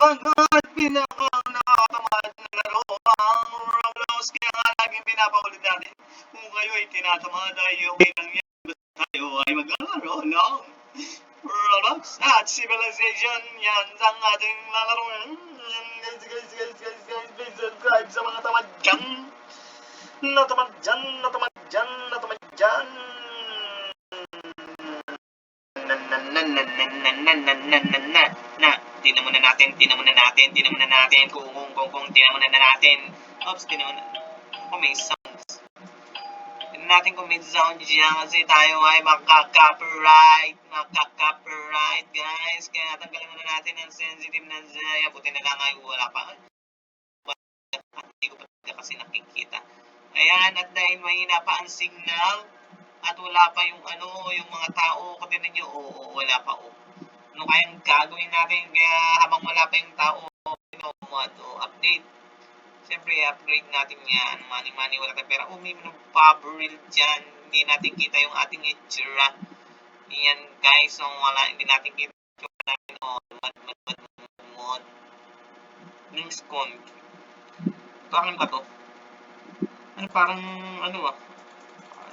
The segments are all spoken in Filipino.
Pagkat pinaka-nakatamad na laro ang Roblox, kaya nga laging pinapaulit natin. Kung kayo ay tinatamad ay okay lang yan. Basta tayo ay maglalaro ng Roblox at Civilization. Yan ang ating lalaroin. Guys, please subscribe sa mga tamad dyan. Natamad dyan. Tinan muna natin Oops, tinan kung may sounds. Tinan natin kung may sound dyan kasi tayo ay makaka-copyright, guys. Kaya tanggalin muna natin ang sensitive na Zaya. Buti na lang ay wala pa. Hindi ko pa kasi nakikita. Ayan, at dahil mahina pa ang signal at wala pa yung yung mga tao, katinan nyo, wala pa. Ano kayang gagawin natin kaya habang wala pa yung tao, update. Siyempre, upgrade natin yan. Money, wala tayong pera. May nagpabaril dyan. Hindi natin kita yung ating itsura. Yan, guys. So, hindi natin kita yung natin. Mod. News con. Ito, akin ba to? Parang,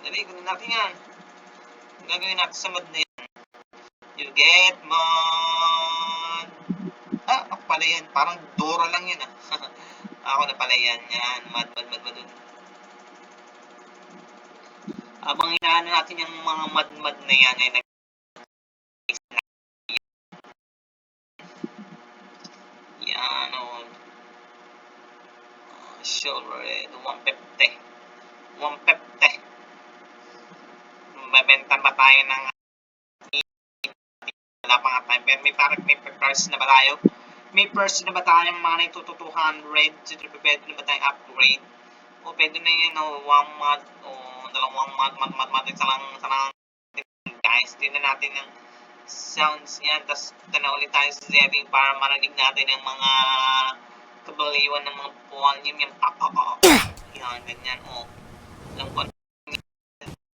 dali, gawin natin yan. Gagawin natin sa mod na yan. You get mod. Ako pala yan. Parang Dora lang yan, Ako na pala yan. Mod. Habang inaano natin yung mga mod na yan, ay yan, silver, 150. Mabenta ba tayo ng wala pa nga tayo, pero may first na ba tayo? May first na ba tayong mga 2 to 200? So, pwede na ba tayong upgrade? O, pwede na yun, 1 mod, o 2 mod, isa lang, guys. Tignan natin ng sounds yan, tapos tanaw ulit tayo sa setting para marinig natin yung mga kabaliwan ng mga volume, yung yan, ganyan, alam ko,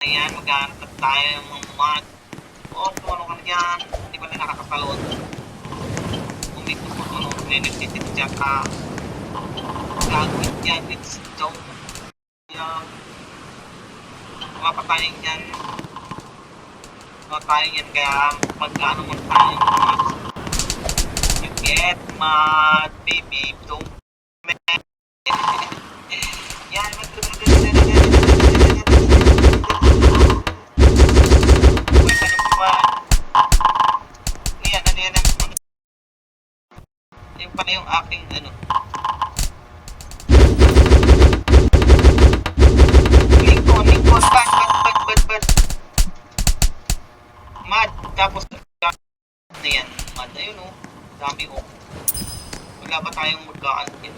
ayan, maghanap tayo yung mga mod. Ano ka na yan, hindi pa na nakakatalon. Nilititit dyan ka. Gagawin dyan, it's down. Mapatayin dyan. Kaya magkano mo tayo. You get mad, baby, don't man. Yan, yung pala yung aking Lincoln, bad. Mad, tapos yan, mad, ayun dami wala ba tayong magkaan din?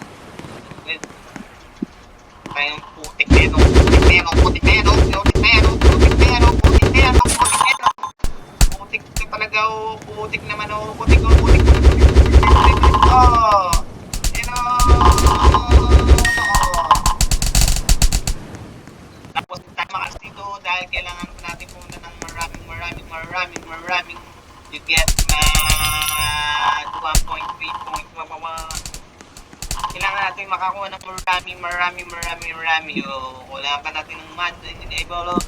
Tayong putik neno talaga, putik naman, putik tapos tayo makas dito dahil kailangan natin pumunta ng maraming you get 1.3 kailangan natin makakuha ng marami wala pa natin ng mad enable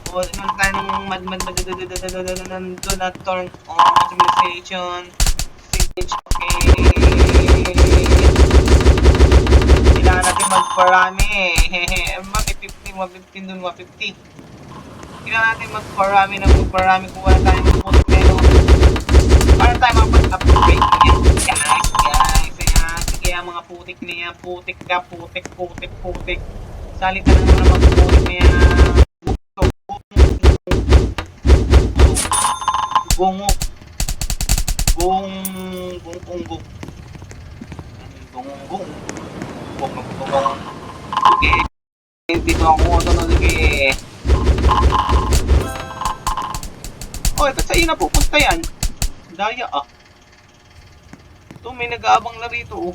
naman tayo ng mad do not turn on civilization stage. Okay, kailangan natin magparami may 115 dun, 150 kailangan natin magparami kung wala tayong putik pero para tayo makapag-upgrade yan guys ayan, sige ang mga putik na yan putik salita na naman ang mga putik na yan bungok okay, dito ako sige ba't sa'yo na pupunta yan? Daya ito may nag-aabang na rito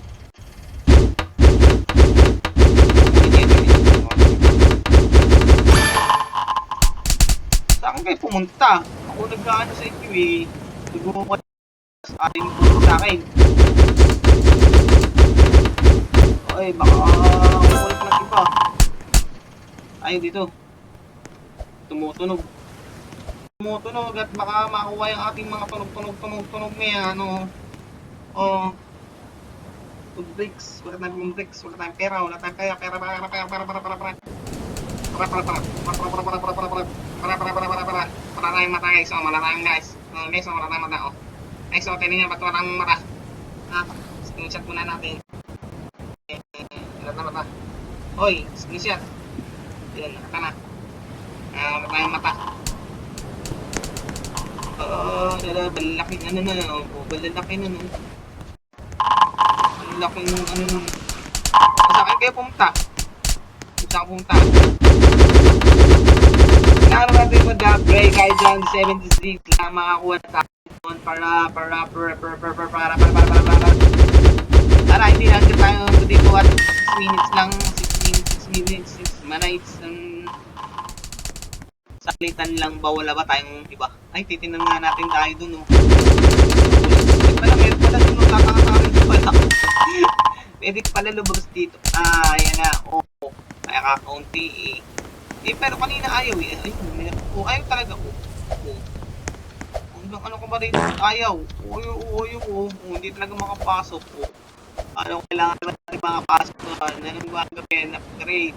saan kayo pumunta? Ako nag-aano sa inyo siguro aling pumunta sa akin Ay, baka ulit ng iba. Ay, dito. Tumutunog. Tumutunog at baka makuha yung ating mga tunog na yan, ano. Oh. Bricks. Wala tayong bricks. Wala tayong pera. Wala tayong pera. Wala tayong mata, guys. Oh, wala tayong guys. Oh, guys, wala tayong mata. Oh. Guys, oh, tingnan nyo. Ba't wala tayong mata? Screenshot muna natin. Wala tayong mata. Hoy, screenshot. Yan, nakata na. Wala tayong mata. Balalaki ano na. Balalaki na. Balalaki ng ano nun. Saan kayo pumunta? Saan pumunta? Kailangan natin mag-upgrade kahit dyan 76 lang makakuha tayo doon para hindi lang tayo dito at 6 minutes lang 6 minutes salitan lang ba wala ba tayong iba? Ay titinan nga natin tayo dun oh. Meron pala dun oh, kakakawin pala. Pwede pala lubos dito. Ayan na. Ay kakaunti eh. Pero kanina ayaw eh. Ayaw talaga. Hanggang ano ko ba dito? Ayaw. Hindi talaga makapasok. Ano kailangan natin makapasok doon? Anong gagawin? Upgrade.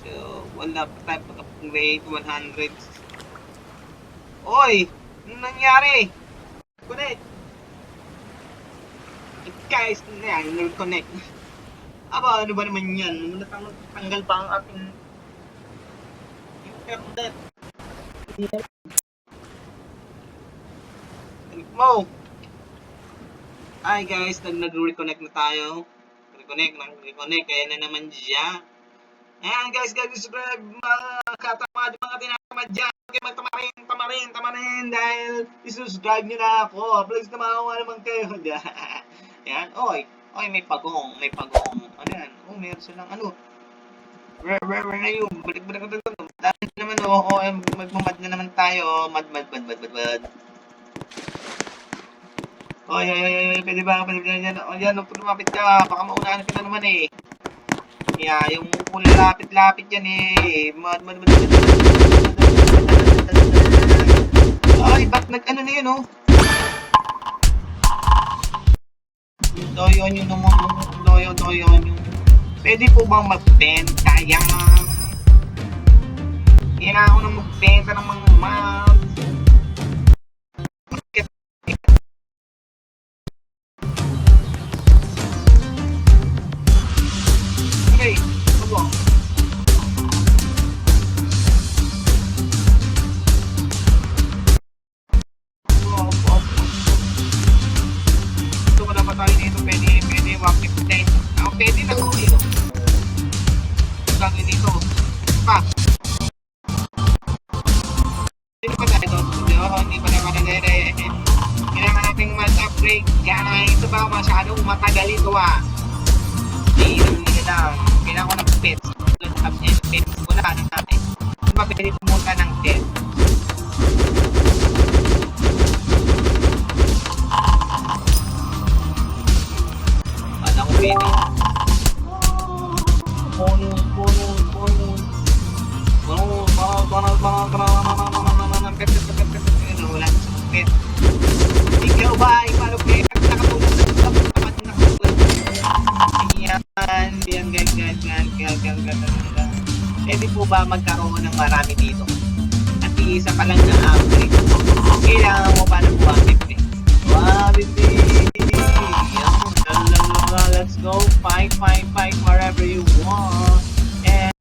So, wala pa tayo pag-upgrade. 100. Oy! Anong nangyari? Connect. Guys, connect. Aba, ano ba naman yan? Natanggal pa ang ating internet. Connect mo. Hi guys, nag-reconnect na tayo. Reconnect. Kaya na naman siya. Ayan guys, subscribe mga katamad, mga tinatamad dyan. Okay, magtamarin dahil isusubscribe nyo na ako. Please namawa naman kayo. Ayan, oy, may pagong. Ano yan? Meron silang ano. Where na yun? Balik. Dahil naman, magmamad na naman tayo. Mad. Oy, pwede ba yan? Yan, lumapit ka. Baka maunahan ka na naman eh. Yeah, yung lapit yan eh. Mad. Ay, ba't nag-ano na yun oh? Doyon yung pwede po bang magbenta yan? Kailangan ko nang magbenta ng mga mouse. Okay, ito ko dapat tayo dito, pwede wakit din. Pwede na kung dito. Lagi dito. Pa. Dito pa tayo dito. Hindi pa naman nagay. Kailangan nating mag-upgrade. Guys, ito ba masyadong matagal ito ah. Hindi lang. Kailangan ko ng pets. Pets ko na natin. Ito ba pwede pumunta ng pets? Ano ko pwede? Wala sa pet. Ikaw ba ay malupit? Nakatulog sa tapat na yan guys. Pwede po ba magkaroon ng marami dito? At iisa pa lang na upgrade. Kailangan mo pa ng 150